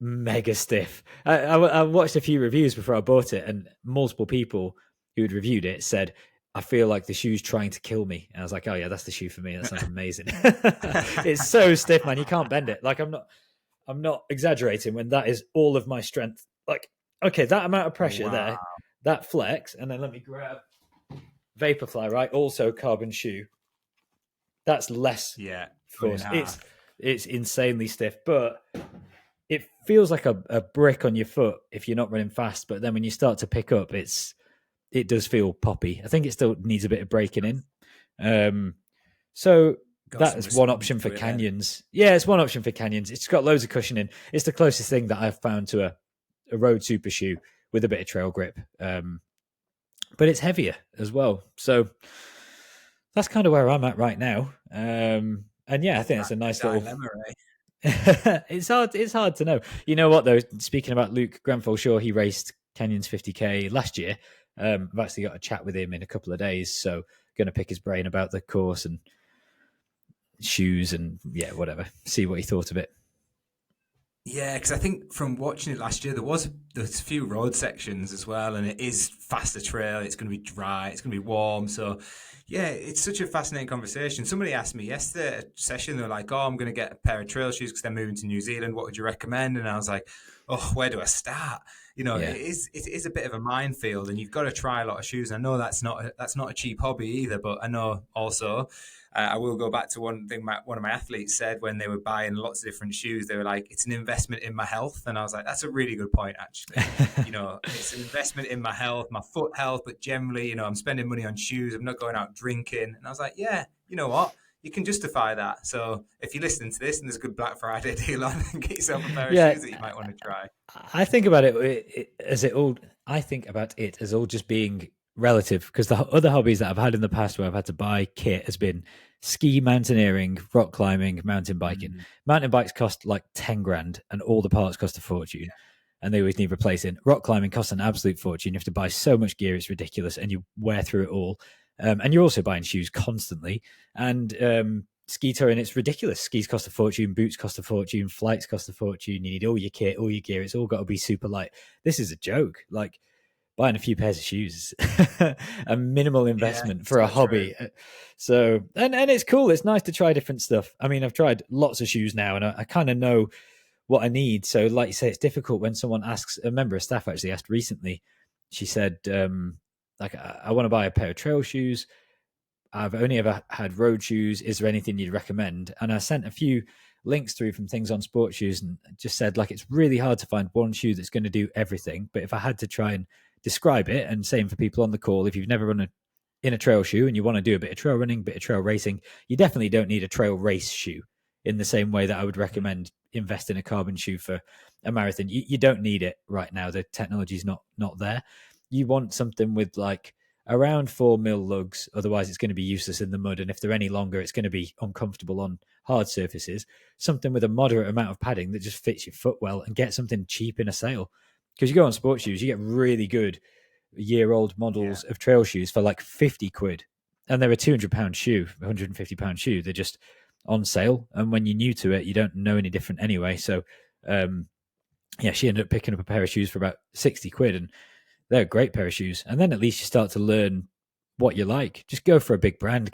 mega stiff. I watched a few reviews before I bought it, and multiple people who had reviewed it said, I feel like the shoe's trying to kill me. And I was like, oh yeah, that's the shoe for me. That sounds amazing. It's so stiff, man. You can't bend it. Like I'm not exaggerating when that is all of my strength. Like, okay, that amount of pressure Wow. there, that flex, and then let me grab Vaporfly, right? Also carbon shoe. That's less Yeah. force. It's insanely stiff, but it feels like a brick on your foot if you're not running fast. But then when you start to pick up, it does feel poppy. I think it still needs a bit of breaking in. So Got that some is one response option for to it then. canyons. Yeah, it's one option for canyons. It's got loads of cushioning. It's the closest thing that I've found to a road super shoe with a bit of trail grip. But it's heavier as well. So that's kind of where I'm at right now. And yeah, I think That it's a nice little. dilemma, eh? It's hard to know. You know what though? Speaking about Luke Grenfell-Shaw, he raced Kenyon's 50k last year. I've actually got a chat with him in a couple of days, so going to pick his brain about the course and shoes and yeah, whatever. See what he thought of it. Yeah, because I think from watching it last year, there's a few road sections as well, and it is faster trail. It's going to be dry. It's going to be warm. So, yeah, it's such a fascinating conversation. Somebody asked me yesterday at a session. They're like, "Oh, I'm going to get a pair of trail shoes because they're moving to New Zealand. What would you recommend?" And I was like, "Oh, where do I start?" You know, Yeah, it is a bit of a minefield, and you've got to try a lot of shoes. I know that's not a cheap hobby either, but I know also I will go back to one thing one of my athletes said when they were buying lots of different shoes. They were like, "It's an investment in my health," and I was like, "That's a really good point, actually." You know, it's an investment in my health, my foot health, but generally, I'm spending money on shoes. I'm not going out drinking, and I was like, "Yeah, you know what? You can justify that." So if you're listening to this and there's a good Black Friday deal on, get yourself a pair of yeah. shoes that you might want to try. I think about as it all. I think about it as all just being relative because the other hobbies that I've had in the past where I've had to buy kit has been ski mountaineering, rock climbing, mountain biking. Mm, Mountain bikes cost like 10 grand and all the parts cost a fortune and they always need replacing. Rock climbing costs an absolute fortune. You have to buy so much gear, it's ridiculous, and you wear through it all. And you're also buying shoes constantly. And ski touring, it's ridiculous. Skis cost a fortune, boots cost a fortune, flights cost a fortune. You need all your kit, all your gear. It's all got to be super light. This is a joke. Like buying a few pairs of shoes, a minimal yeah, investment for a so true. hobby. So, and it's cool. It's nice to try different stuff. I mean, I've tried lots of shoes now, and I kind of know what I need. So, like you say, it's difficult when someone asks. A member of staff actually asked recently. She said, like, I want to buy a pair of trail shoes. I've only ever had road shoes. Is there anything you'd recommend? And I sent a few links through from things on sports shoes and just said, like, it's really hard to find one shoe that's going to do everything. But if I had to try and describe it, and same for people on the call, if you've never run in a trail shoe and you want to do a bit of trail running, bit of trail racing, you definitely don't need a trail race shoe in the same way that I would Mm, recommend invest in a carbon shoe for a marathon. You don't need it right now. The technology's not there. You want something with like around 4 mil lugs, otherwise it's going to be useless in the mud. And if they're any longer, it's going to be uncomfortable on hard surfaces. Something with a moderate amount of padding that just fits your foot well, and get something cheap in a sale. Because you go on sports shoes, you get really good year-old yeah. models of trail shoes for like 50 quid. And they're a £200 shoe, £150 shoe. They're just on sale. And when you're new to it, you don't know any different anyway. So, yeah, she ended up picking up a pair of shoes for about 60 quid. And they're a great pair of shoes. And then at least you start to learn what you like. Just go for a big brand,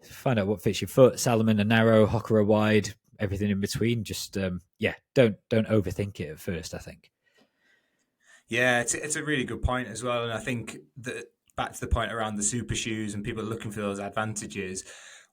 find out what fits your foot. Salomon a narrow, Hoka a wide, everything in between. Just yeah, don't overthink it at first, I think. Yeah, it's a really good point as well, and I think that back to the point around the super shoes and people looking for those advantages.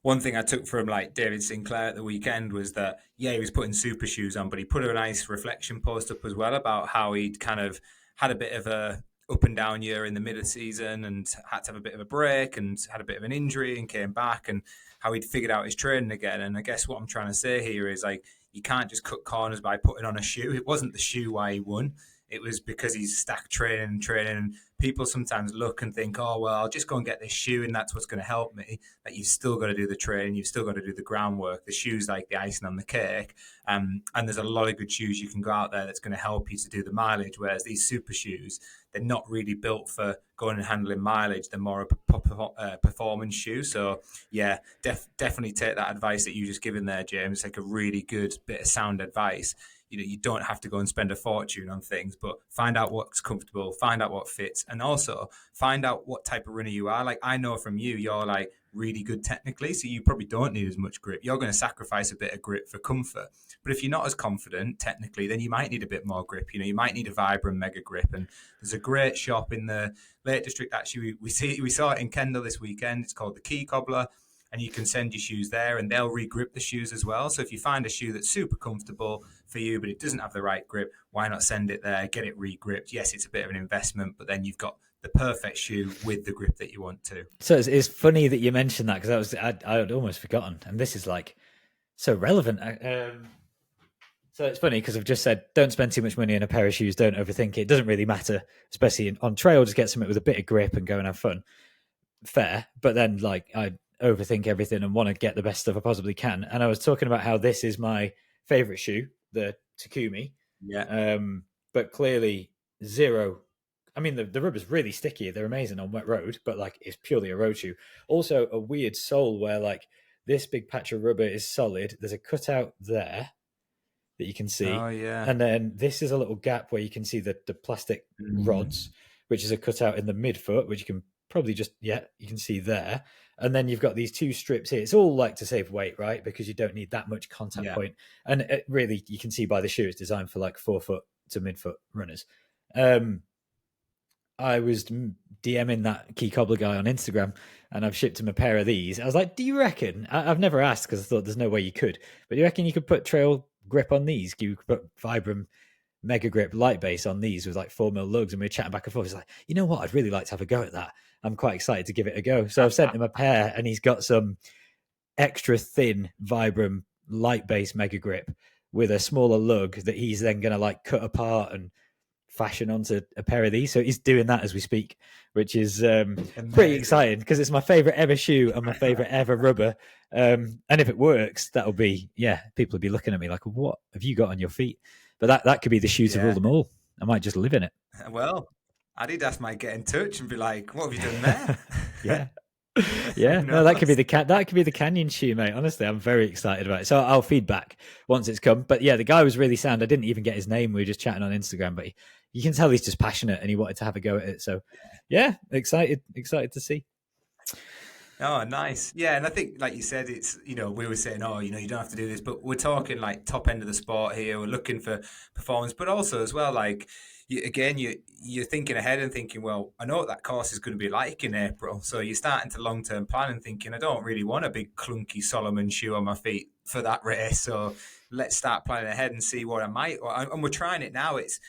One thing I took from like David Sinclair at the weekend was that yeah, he was putting super shoes on, but he put a nice reflection post up as well about how he'd kind of had a bit of a up and down year in the middle of the season and had to have a bit of a break and had a bit of an injury and came back and how he'd figured out his training again. And I guess what I'm trying to say here is like you can't just cut corners by putting on a shoe. It wasn't the shoe why he won. It was because he's stacked training and training. And people sometimes look and think, oh, well, I'll just go and get this shoe and that's what's going to help me. But you've still got to do the training. You've still got to do the groundwork. The shoe's like the icing on the cake. And there's a lot of good shoes you can go out there that's going to help you to do the mileage. Whereas these super shoes, they're not really built for going and handling mileage. They're more a performance shoe. So, yeah, definitely take that advice that you just given there, James. It's like a really good bit of sound advice. You don't have to go and spend a fortune on things, but find out what's comfortable, find out what fits, and also find out what type of runner you are. Like I know from you, you're like really good technically, so you probably don't need as much grip. You're going to sacrifice a bit of grip for comfort. But if you're not as confident technically, then you might need a bit more grip. You might need a Vibram Mega Grip. And there's a great shop in the Lake District. Actually, we saw it in Kendal this weekend. It's called the Key Cobbler, and you can send your shoes there and they'll re-grip the shoes as well. So if you find a shoe that's super comfortable for you, but it doesn't have the right grip, why not send it there, get it re-gripped? Yes, it's a bit of an investment, but then you've got the perfect shoe with the grip that you want to. So it's funny that you mentioned that because I'd almost forgotten, and this is like so relevant. So it's funny because I've just said don't spend too much money on a pair of shoes, don't overthink it. It doesn't really matter, especially on trail. Just get something with a bit of grip and go and have fun. Fair, but then like overthink everything and want to get the best stuff I possibly can. And I was talking about how this is my favorite shoe, the Takumi, Yeah. but clearly zero. I mean, the rubber's really sticky. They're amazing on wet road, but like it's purely a road shoe. Also, a weird sole where like this big patch of rubber is solid. There's a cutout there that you can Oh see, yeah. and then this is a little gap where you can see the plastic rods, which is a cutout in the midfoot, which you can probably just you can see there. And then you've got these two strips here. It's all like to save weight, right? Because you don't need that much contact Yeah. point. And it really, you can see by the shoe, it's designed for like forefoot to midfoot runners. I was DMing that Key Cobbler guy on Instagram, and I've shipped him a pair of these. I was like, "Do you reckon?" I've never asked because I thought there's no way you could, but do you reckon you could put trail grip on these? You could put Vibram Mega Grip light base on these with like 4mm lugs, and we were chatting back and forth. He's like, "You know what? I'd really like to have a go at that. I'm quite excited to give it a go." So I've sent him a pair, and he's got some extra thin Vibram light base Mega Grip with a smaller lug that he's then going to like cut apart and fashion onto a pair of these. So he's doing that as we speak, which is pretty exciting because it's my favorite ever shoe and my favorite ever rubber. And if it works, that'll be, people will be looking at me like, what have you got on your feet? But that could be the shoe to rule them all. I might just live in it. Well, Adidas might get in touch and be like, "What have you done there?" Yeah. Yeah, no, that could be the Canyon shoe, mate. Honestly, I'm very excited about it. So I'll feedback once it's come. But yeah, the guy was really sound. I didn't even get his name. We were just chatting on Instagram, but you can tell he's just passionate and he wanted to have a go at it. So yeah, excited to see. Oh, nice. Yeah, and I think, like you said, it's, we were saying, oh, you don't have to do this, but we're talking like top end of the sport here. We're looking for performance, but also as well, like, you're thinking ahead and thinking, well, I know what that course is going to be like in April. So you're starting to long-term plan and thinking, I don't really want a big clunky Solomon shoe on my feet for that race. So let's start planning ahead and see what I might. And we're trying it now. It's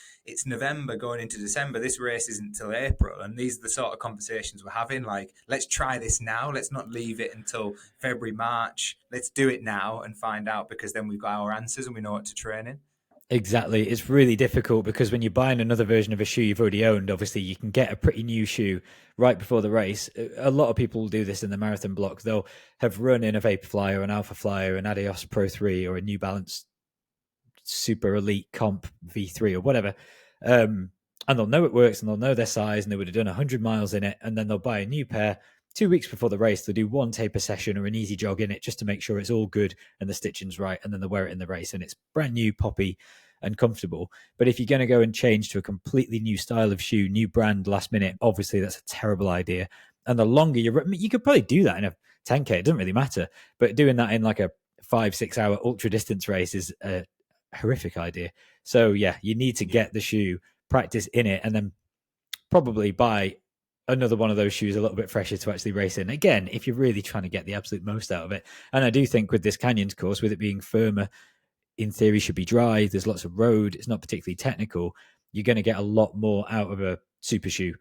November going into December. This race isn't until April. And these are the sort of conversations we're having. Like, let's try this now. Let's not leave it until February, March. Let's do it now and find out, because then we've got our answers and we know what to train in. Exactly. It's really difficult because when you're buying another version of a shoe you've already owned, obviously you can get a pretty new shoe right before the race. A lot of people will do this in the marathon block. They'll have run in a Vaporfly or an Alpha Fly or an Adios Pro 3 or a New Balance Super Elite Comp V3 or whatever. And they'll know it works and they'll know their size and they would have done 100 miles in it. And then they'll buy a new pair 2 weeks before the race. They'll do one taper session or an easy jog in it just to make sure it's all good and the stitching's right. And then they'll wear it in the race and it's brand new, poppy and comfortable. But if you're going to go and change to a completely new style of shoe, new brand last minute, obviously that's a terrible idea. And the longer you could probably do that in a 10K, it doesn't really matter. But doing that in like a 5-6 hour ultra distance race is a horrific idea. So yeah, you need to get the shoe, practice in it, and then probably buy another one of those shoes a little bit fresher to actually race in. Again, if you're really trying to get the absolute most out of it. And I do think with this Canyons course, with it being firmer, in theory should be dry, there's lots of road, it's not particularly technical, you're going to get a lot more out of a super shoe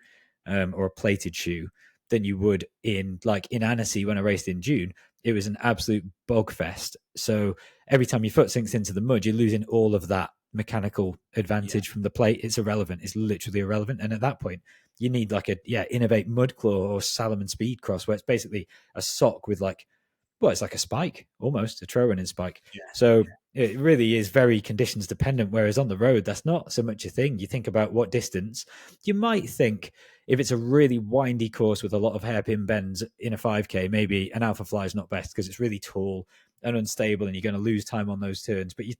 or a plated shoe than you would in Annecy when I raced in June. It was an absolute bog fest. So every time your foot sinks into the mud, you're losing all of that mechanical advantage from the plate. It's irrelevant. It's literally irrelevant. And at that point, you need like Innovate Mudclaw or Salomon Speed Cross, where it's basically a sock with it's like a spike, almost a trail running spike. So it really is very conditions dependent. Whereas on the road, that's not so much a thing. You think about what distance. You might think if it's a really windy course with a lot of hairpin bends in a 5K, maybe an Alpha Fly is not best because it's really tall and unstable and you're going to lose time on those turns. But you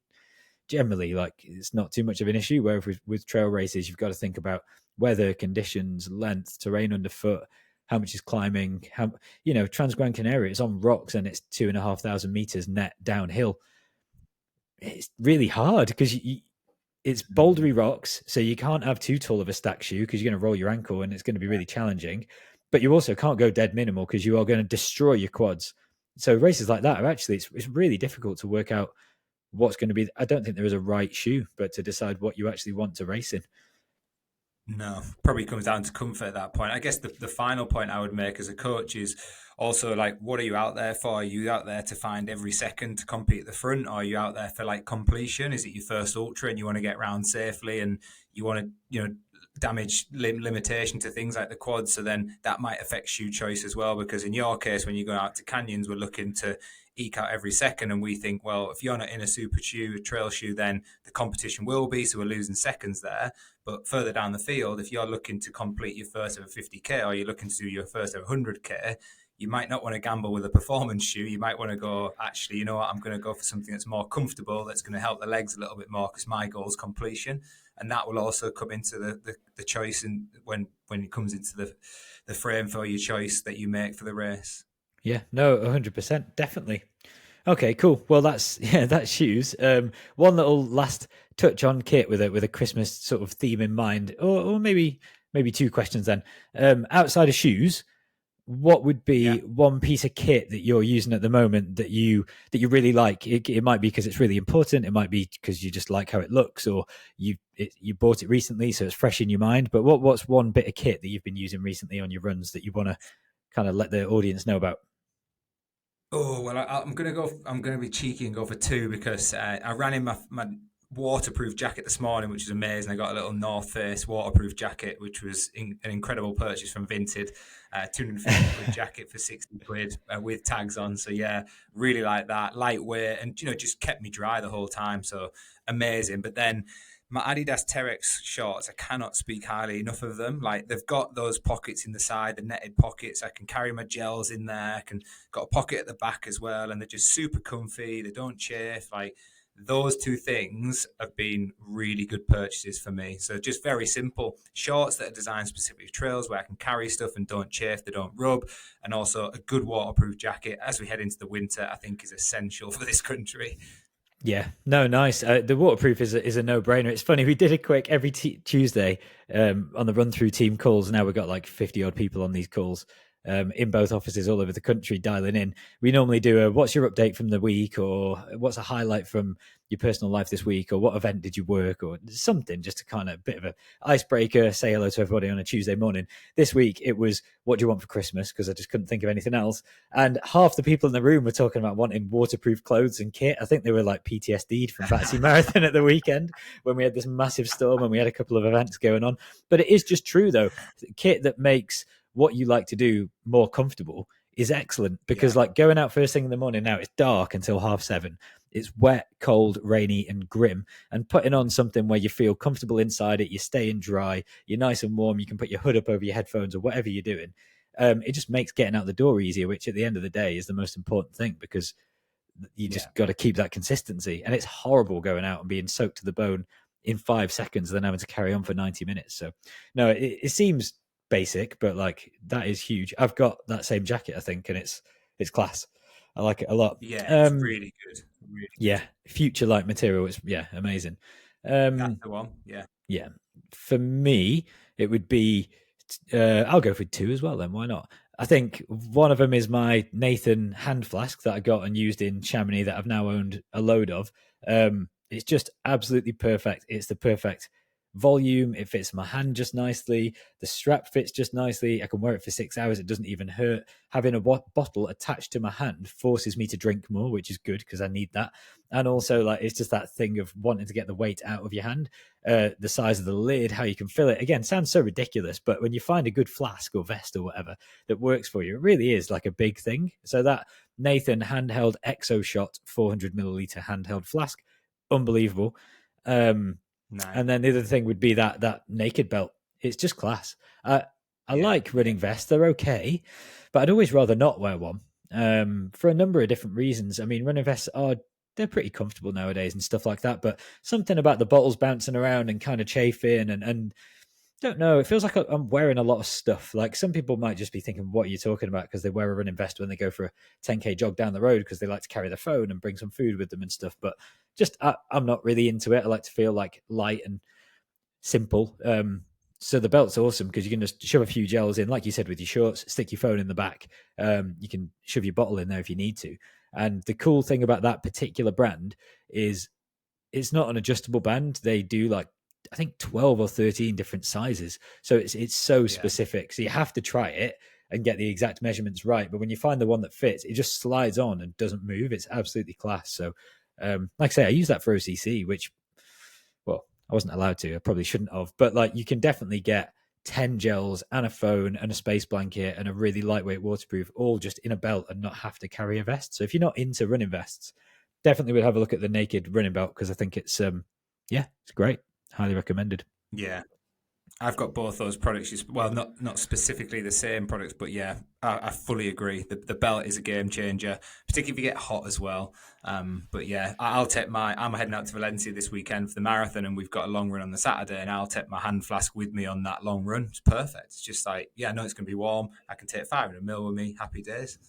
generally, it's not too much of an issue. Where with trail races, you've got to think about weather conditions, length, terrain underfoot, how much is climbing, Transgran Canaria is on rocks and it's 2,500 meters net downhill. It's really hard because it's bouldery rocks, so you can't have too tall of a stack shoe because you're going to roll your ankle and it's going to be really challenging. But you also can't go dead minimal because you are going to destroy your quads. So races like that are actually, it's really difficult to work out what's going to be. I don't think there is a right shoe, but to decide what you actually want to race in. No, probably comes down to comfort at that point. I guess the final point I would make as a coach is also like, what are you out there for? Are you out there to find every second to compete at the front? Or are you out there for like completion? Is it your first ultra and you want to get around safely and you want to, damage limitation to things like the quad. So then that might affect shoe choice as well, because in your case, when you go out to canyons, we're looking to eke out every second, and we think, well, if you're not in a super shoe, a trail shoe, then the competition will be, so we're losing seconds there. But further down the field, if you're looking to complete your first ever 50k, or you're looking to do your first ever 100k, you might not want to gamble with a performance shoe. You might want to go, actually, you know what, I'm going to go for something that's more comfortable, that's going to help the legs a little bit more, because my goal is completion. And that will also come into the choice, and when it comes into the frame for your choice that you make for the race. Yeah, no, 100%, definitely. Okay, cool. Well, that's that's shoes. One little last touch on kit with a Christmas sort of theme in mind, or maybe two questions then. Outside of shoes, what would Yeah. be one piece of kit that you're using at the moment that you really like? It might be because it's really important. It might be because you just like how it looks, or you bought it recently, so it's fresh in your mind. But what's one bit of kit that you've been using recently on your runs that you want to kind of let the audience know about? Oh well, I'm gonna go. I'm gonna be cheeky and go for two, because I ran in my waterproof jacket this morning, which is amazing. I got a little North Face waterproof jacket, which was an incredible purchase from Vinted. 250 quid jacket for 60 quid with tags on. So yeah, really like that. Lightweight, and just kept me dry the whole time. So amazing. But then my Adidas Terex shorts, I cannot speak highly enough of them. Like, they've got those pockets in the side, the netted pockets. I can carry my gels in there. I can got a pocket at the back as well, and they're just super comfy. They don't chafe. Like, those two things have been really good purchases for me. So just very simple shorts that are designed specifically for trails, where I can carry stuff and don't chafe, they don't rub, and also a good waterproof jacket as we head into the winter, I think is essential for this country. Yeah, no, nice. The waterproof is a no brainer. It's funny, we did a quick every Tuesday on the run through team calls. Now we've got like 50 odd people on these calls in both offices all over the country dialing in. We normally do a what's your update from the week, or what's a highlight from your personal life this week, or what event did you work, or something, just to kind of bit of a icebreaker, say hello to everybody on a Tuesday morning. This week it was what do you want for Christmas, because I just couldn't think of anything else. And half the people in the room were talking about wanting waterproof clothes and kit. I think they were like PTSD'd from Battersea Marathon at the weekend when we had this massive storm and we had a couple of events going on. But it is just true though, kit that makes what you like to do more comfortable is excellent, because Yeah, like going out first thing in the morning, now it's dark until 7:30. It's wet, cold, rainy, and grim. And putting on something where you feel comfortable inside it, you're staying dry, you're nice and warm, you can put your hood up over your headphones or whatever you're doing. It just makes getting out the door easier, which at the end of the day is the most important thing, because you yeah, just got to keep that consistency. And it's horrible going out and being soaked to the bone in 5 seconds, then having to carry on for 90 minutes. So, no, it seems basic, but like that is huge. I've got that same jacket, I think, and it's class. I like it a lot. yeah. It's really good, really Yeah, good. future like material. It's amazing. That's Um, the one. Yeah, yeah, for me, it would be. I'll go for two as well. Then why not? I think one of them is my Nathan hand flask that I got and used in Chamonix that I've now owned a load of. It's just absolutely perfect. It's the perfect volume. It fits my hand just nicely. The strap fits just nicely. I can wear it for 6 hours. It doesn't even hurt. Having a bottle attached to my hand forces me to drink more, which is good because I need that. And also, like, it's just that thing of wanting to get the weight out of your hand. The size of the lid, how you can fill it. Again, sounds so ridiculous, but when you find a good flask or vest or whatever that works for you, it really is like a big thing. So that Nathan handheld Exo Shot 400 milliliter handheld flask, unbelievable. Um, nice. and then the other thing would be that naked belt. It's just class. I Yeah, like yeah, running vests; they're okay, but I'd always rather not wear one for a number of different reasons. I mean, running vests are they're pretty comfortable nowadays and stuff like that, but something about the bottles bouncing around and kind of chafing and don't know. It feels like I'm wearing a lot of stuff. Like some people might just be thinking, "What are you talking about?" Because they wear a running vest when they go for a 10k jog down the road because they like to carry their phone and bring some food with them and stuff. But just I'm not really into it. I like to feel like light and simple. So the belt's awesome because you can just shove a few gels in, like you said, with your shorts, stick your phone in the back. You can shove your bottle in there if you need to. And the cool thing about that particular brand is it's not an adjustable band. They do like I think 12 or 13 different sizes. So it's so yeah, specific. So you have to try it and get the exact measurements right. But when you find the one that fits, it just slides on and doesn't move. It's absolutely class. So like I say, I use that for OCC, which well, I wasn't allowed to. I probably shouldn't have. But like, you can definitely get 10 gels and a phone and a space blanket and a really lightweight waterproof, all just in a belt and not have to carry a vest. So if you're not into running vests, definitely would have a look at the naked running belt, because I think it's yeah, it's great. Highly recommended. Yeah, I've got both those products. Well, not specifically the same products, but yeah, I fully agree. The belt is a game changer, particularly if you get hot as well. But yeah, I'll take I'm heading out to Valencia this weekend for the marathon, and we've got a long run on the Saturday, and I'll take my hand flask with me on that long run. It's perfect. It's just like, yeah, I know it's going to be warm. I can take 500 ml with me. Happy days.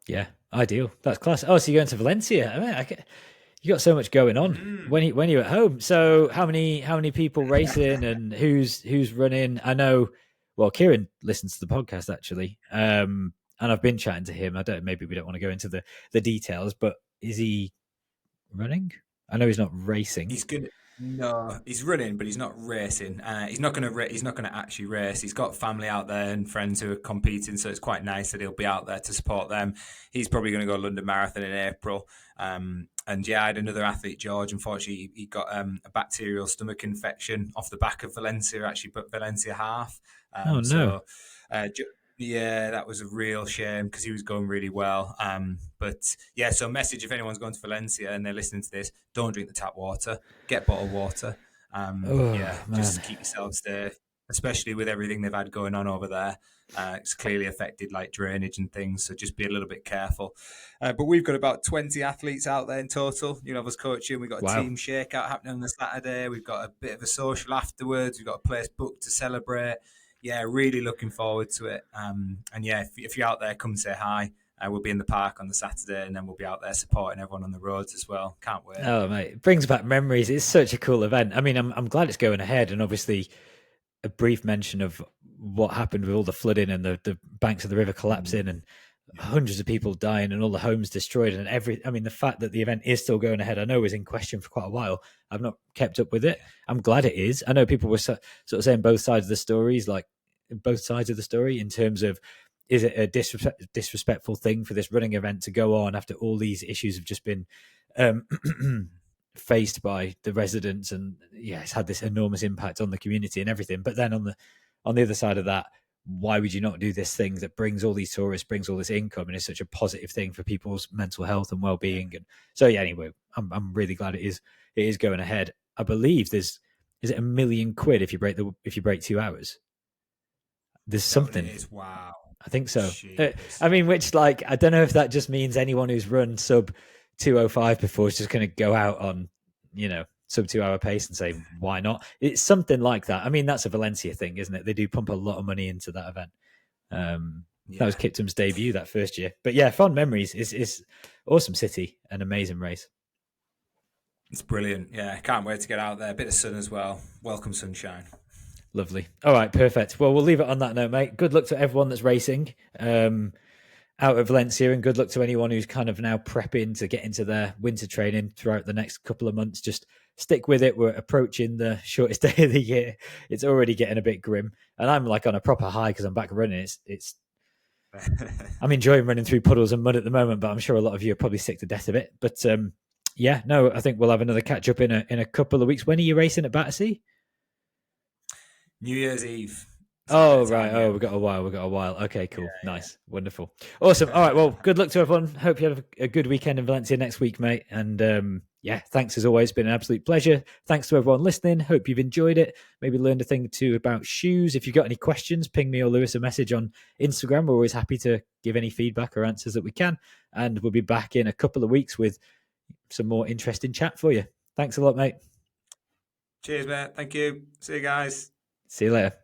Yeah, ideal. That's class. Oh, so you're going to Valencia? I mean, you got so much going on when you're at home. So how many people racing, and who's running? I know. Well, Kieran listens to the podcast actually, and I've been chatting to him. I don't. Maybe we don't want to go into the details, but is he running? I know he's not racing. He's good. No, he's running, but he's not racing. He's not going to. He's not going to actually race. He's got family out there and friends who are competing, so it's quite nice that he'll be out there to support them. He's probably going to go London Marathon in April. And yeah, I had another athlete, George. Unfortunately, he got a bacterial stomach infection off the back of Valencia, actually, but Valencia half. Oh no! So yeah, that was a real shame because he was going really well. But yeah, so message if anyone's going to Valencia and they're listening to this, don't drink the tap water, get bottled water. Oh Yeah, man! just keep yourself safe, especially with everything they've had going on over there. It's clearly affected like drainage and things, so just be a little bit careful. But we've got about 20 athletes out there in total. You know, I was coaching. We've got a Wow! team shakeout happening on the Saturday. We've got a bit of a social afterwards. We've got a place booked to celebrate. Yeah, really looking forward to it. And yeah, if you're out there, come say hi. We'll be in the park on the Saturday, and then we'll be out there supporting everyone on the roads as well. Can't wait. Oh mate, it brings back memories. It's such a cool event. I mean, I'm glad it's going ahead, and obviously a brief mention of what happened with all the flooding and the banks of the river collapsing and hundreds of people dying and all the homes destroyed and I mean, the fact that the event is still going ahead, I know was in question for quite a while. I've not kept up with it. I'm glad it is. I know people were sort of saying both sides of the stories, like both sides of the story in terms of, is it a disrespectful thing for this running event to go on after all these issues have just been um, faced by the residents, and yeah, it's had this enormous impact on the community and everything. But then on the other side of that, why would you not do this thing that brings all these tourists, brings all this income, and is such a positive thing for people's mental health and well-being? And so yeah, anyway, I'm really glad it is going ahead. I believe is it £1 million if you break 2 hours? There's something. It is. Wow. I think so. Jeepers. I mean, which, like, I don't know if that just means anyone who's run sub 2:05 before is just going to go out on, sub 2 hour pace and say, why not? It's something like that. I mean, that's a Valencia thing, isn't it? They do pump a lot of money into that event. That was Kiptum's debut that first year. But yeah, fond memories. It's awesome city, an amazing race. It's brilliant. Yeah, can't wait to get out there. A bit of sun as well. Welcome sunshine. Lovely. All right, perfect. Well, we'll leave it on that note, mate. Good luck to everyone that's racing out of Valencia, and good luck to anyone who's kind of now prepping to get into their winter training throughout the next couple of months. Just stick with it. We're approaching the shortest day of the year. It's already getting a bit grim, and I'm like on a proper high because I'm back running. It's I'm enjoying running through puddles and mud at the moment, but I'm sure a lot of you are probably sick to death of it. But yeah, no, I think we'll have another catch up in a couple of weeks. When are you racing at Battersea? New Year's Eve. Oh, right. Oh, we've got a while. Okay, cool. Yeah, nice. Yeah. Wonderful. Awesome. All right. Well, good luck to everyone. Hope you have a good weekend in Valencia next week, mate. And yeah, thanks as always. It's been an absolute pleasure. Thanks to everyone listening. Hope you've enjoyed it. Maybe learned a thing or two about shoes. If you've got any questions, ping me or Lewis a message on Instagram. We're always happy to give any feedback or answers that we can. And we'll be back in a couple of weeks with some more interesting chat for you. Thanks a lot, mate. Cheers, mate. Thank you. See you guys. See you later.